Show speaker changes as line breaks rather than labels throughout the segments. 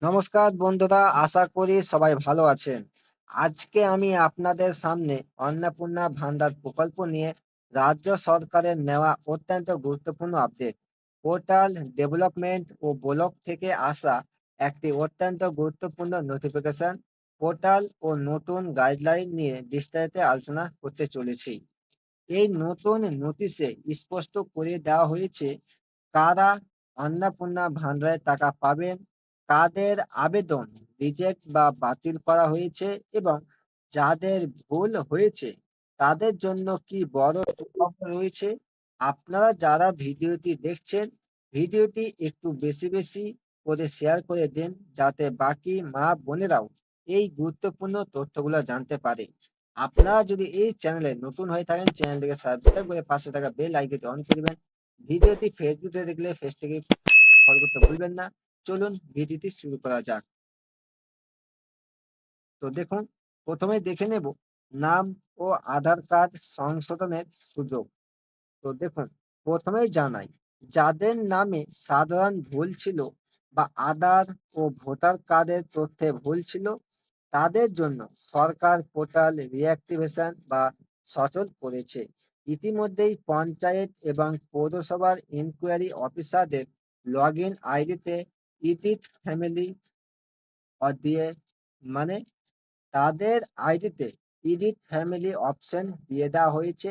নমস্কার বন্ধুরা, আশা করি সবাই ভালো আছেন। আজকে আমি আপনাদের সামনে অন্নপূর্ণা ভান্ডার প্রকল্প নিয়ে রাজ্য সরকারের নেওয়া অত্যন্ত গুরুত্বপূর্ণ আপডেট, পোর্টাল ডেভেলপমেন্ট ও ব্লক থেকে আসা একটি অত্যন্ত গুরুত্বপূর্ণ নোটিফিকেশন, পোর্টাল ও নতুন গাইডলাইন নিয়ে বিস্তারিত আলোচনা করতে চলেছি। এই নতুন নোটিশে স্পষ্ট করে দেওয়া হয়েছে কারা অন্নপূর্ণা ভান্ডারের টাকা পাবেন, কাদের আবেদন রিজেক্ট বা বাতিল করা হয়েছে এবং যাদের ভুল হয়েছে তাদের জন্য কি বড় সুখবর রয়েছে। আপনারা যারা ভিডিওটি দেখছেন, ভিডিওটি একটু বেশি বেশি করে শেয়ার করে দেন, যাতে বাকি মা বোনেরাও এই গুরুত্বপূর্ণ তথ্যগুলো জানতে পারে। আপনারা যদি এই চ্যানেলে নতুন হয়ে থাকেন, চ্যানেলটিকে সাবস্ক্রাইব করে পাশে থাকা বেল আইকনটি অন করে দিবেন। ভিডিওটি ফেসবুকে দেখলে পেজটিকে ফলো করতে ভুলবেন না। চলুন ভিডিওটি শুরু করা যাক। তো দেখুন, প্রথমে দেখে নেব নাম ও আধার কার্ড সংশোধনের সুযোগ। তো দেখুন, প্রথমেই জানাই, যাদের নামে সাধারণ ভুল ছিল বা আধার ও ভোটার কার্ডের তথ্যে ভুল ছিল, তাদের জন্য সরকার পোর্টাল রিঅ্যাক্টিভেশন বা সচল করেছে। ইতিমধ্যেই পঞ্চায়েত এবং পৌরসভার ইনকোয়ারি অফিসারদের লগ ইন আইডিতে ইডিট ফ্যামিলি দিয়ে, মানে তাদের আইডিতে এডিট ফ্যামিলি অপশন দিয়ে দেওয়া হয়েছে।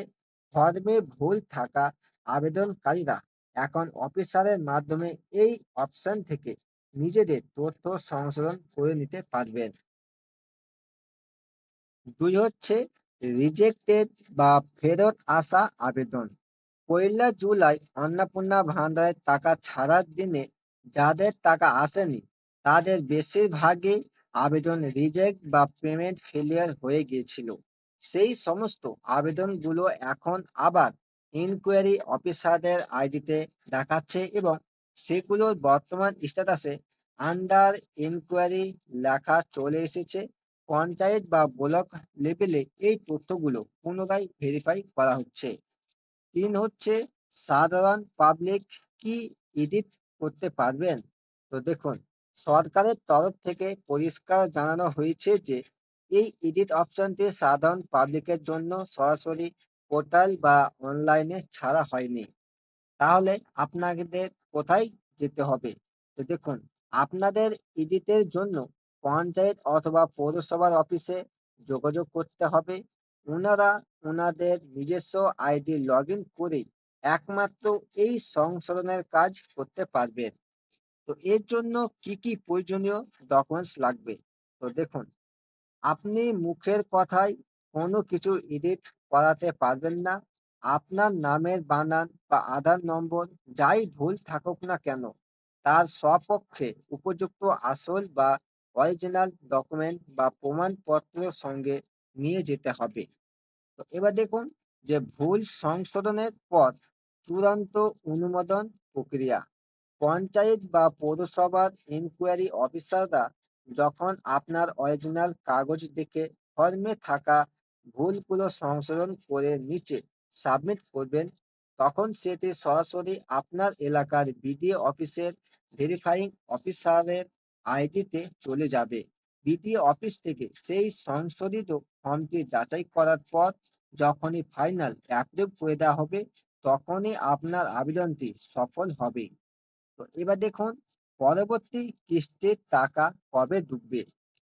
ফর্মে ভুল থাকা আবেদনকারীরা এখন অফিসারের মাধ্যমে এই অপশন থেকে নিজেদের তথ্য সংশোধন করে নিতে পারবেন। দুই হচ্ছে রিজেক্টেড বা ফেরত আসা আবেদন। 1 জুলাই অন্নপূর্ণা ভান্ডারের টাকা ছাড়ার দিনে যাদের টাকা আসেনি, তাদের বেশিরভাগই আবেদন রিজেক্ট বা পেমেন্ট ফেলিয়ার হয়ে গিয়েছিল। সেই সমস্ত আবেদনগুলো এখন আবার ইনকোয়ারি অফিসারদের আইডিতে দেখাচ্ছে এবং সেগুলোর বর্তমান স্ট্যাটাসে আন্ডার ইনকোয়ারি লেখা চলে এসেছে। পঞ্চায়েত বা ব্লক লেভেলে এই তথ্যগুলো পুনরায় ভেরিফাই করা হচ্ছে। 3 হচ্ছে সাধারণ পাবলিক কি এডিট করতে পারবেন। তো দেখুন, সরকারের তরফ থেকে পরিষ্কার জানানো হয়েছে যে এই এডিট অপশনটি সাধারণ পাবলিকের জন্য সরাসরি পোর্টাল বা অনলাইনে ছাড়া হয়নি। তাহলে আপনাদের কোথায় যেতে হবে? তো দেখুন, আপনাদের এডিটের জন্য পঞ্চায়েত অথবা পৌরসভার অফিসে যোগাযোগ করতে হবে। ওনারা ওনাদের নিজস্ব আইডি লগ ইন করে একমাত্র এই সংশোধনের কাজ করতে পারবেন। তো এর জন্য কি কি প্রয়োজনীয় ডকুমেন্টস লাগবে? তো দেখুন, আপনি মুখের কথায় কোনো কিছু এডিট করাতে পারবেন না। আপনার নামের বানান বা আধার নম্বর যাই ভুল থাকুক না কেন, তার স্বপক্ষে উপযুক্ত আসল বা অরিজিনাল ডকুমেন্ট বা প্রমাণপত্র সঙ্গে নিয়ে যেতে হবে। তো এবার দেখুন যে ভুল সংশোধনের পর চূড়ান্ত অনুমোদন প্রক্রিয়া। পঞ্চায়েত বা পৌরসভার ইনকোয়ারি অফিসাররা যখন আপনার অরিজিনাল কাগজ দেখে ফর্মে থাকা ভুলগুলো সংশোধন করে নিচে সাবমিট করবেন, তখন সেটি সরাসরি আপনার এলাকার বিডিও অফিসের ভেরিফাইং অফিসারের আইডিতে চলে যাবে। বিডিও অফিস থেকে সেই সংশোধিত ফর্মটি যাচাই করার পর যখনই ফাইনাল অ্যাপ্রুভ করে দেওয়া হবে, তখনই আপনার আবেদনটি সফল হবে। তো এবার দেখুন, পরবর্তী কিস্তির টাকা কবে ঢুকবে।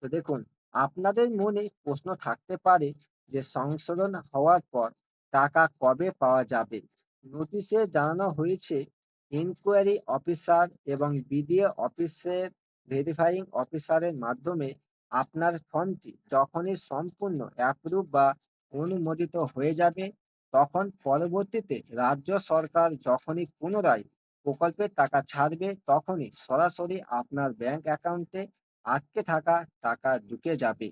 তো দেখুন, আপনাদের মনে প্রশ্ন থাকতে পারে যে সংশোধন হওয়ার পর টাকা কবে পাওয়া যাবে। নোটিশে জানানো হয়েছে ইনকোয়ারি অফিসার এবং বিডিও অফিসের ভেরিফাইং অফিসারের মাধ্যমে আপনার ফর্মটি যখনই সম্পূর্ণ অ্যাপ্রুভ বা অনুমোদিত হয়ে যাবে, তখন পরবর্তীতে রাজ্য সরকার যখনই পুনরায় প্রকল্পের টাকা ছাড়বে, তখনই সরাসরি আপনার ব্যাংক অ্যাকাউন্টে আটকে থাকা টাকা ঢুকে যাবে।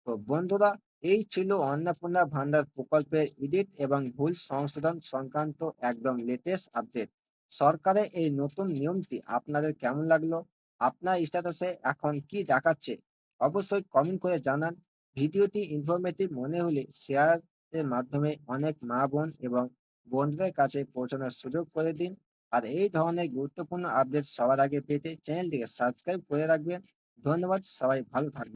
তো বন্ধুরা, এই ছিল অন্নপূর্ণা ভান্ডার প্রকল্পের এডিট এবং ভুল সংশোধন সংক্রান্ত একদম লেটেস্ট আপডেট। সরকারের এই নতুন নিয়মটি আপনাদের কেমন লাগলো? আপনার স্ট্যাটাসে এখন কি দেখাচ্ছে? অবশ্যই কমেন্ট করে জানান। ভিডিওটি ইনফরমেটিভ মনে হলে শেয়ারের মাধ্যমে অনেক মা বোন এবং বন্ধুদের কাছে পৌঁছানোর সুযোগ করে দিন। আর এই ধরনের গুরুত্বপূর্ণ আপডেট সবার আগে পেতে চ্যানেলটিকে সাবস্ক্রাইব করে রাখবেন। ধন্যবাদ, সবাই ভালো থাকবেন।